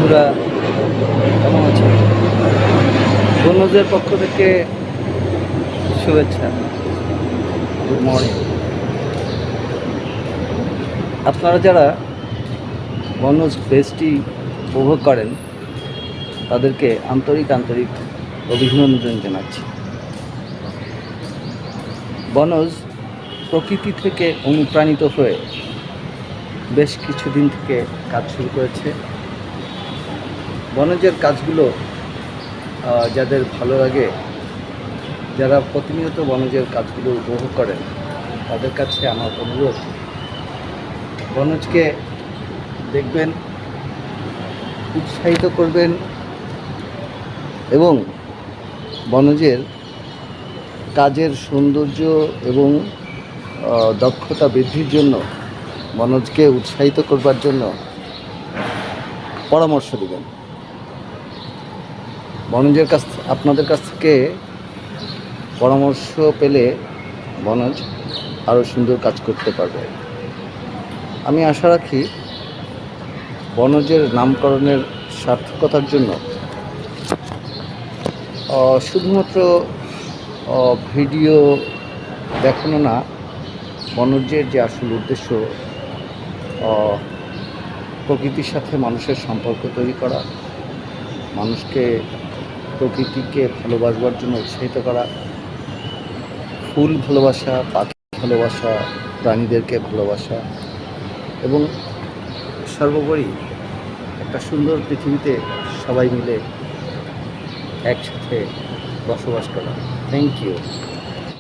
বন্ধুরা কেমন আছেন? বনজের পক্ষ থেকে শুভেচ্ছা, গুড মর্নিং। আপনারা যারা বনজ ফেস্টটি উপভোগ করেন তাদেরকে আন্তরিক অভিনন্দন জানাচ্ছি। বনজ প্রকৃতি থেকে অনুপ্রাণিত হয়ে বেশ কিছুদিন থেকে কাজ শুরু করেছে। বনজের কাজগুলো যাদের ভালো লাগে, যারা প্রতিনিয়ত বনজের কাজগুলো উপভোগ করেন, তাদের কাছে আমার অনুরোধ, বনজকে দেখবেন, উৎসাহিত করবেন এবং বনজের কাজের সৌন্দর্য এবং দক্ষতা বৃদ্ধির জন্য, বনজকে উৎসাহিত করবার জন্য পরামর্শ দেবেন। বনজের আপনাদের কাছ থেকে পরামর্শ পেলে বনজ আরও সুন্দর কাজ করতে পারবে। আমি আশা রাখি বনজের নামকরণের সার্থকতার জন্য শুধুমাত্র ভিডিও দেখানো না, বনজের যে আসল উদ্দেশ্য প্রকৃতির সাথে মানুষের সম্পর্ক তৈরি করা, মানুষকে প্রকৃতিকে ভালোবাসবার জন্য উৎসাহিত করা, ফুল ভালোবাসা, পাখি ভালোবাসা, প্রাণীদেরকে ভালোবাসা এবং সর্বোপরি একটা সুন্দর পৃথিবীতে সবাই মিলে একসাথে বসবাস করা। Thank you.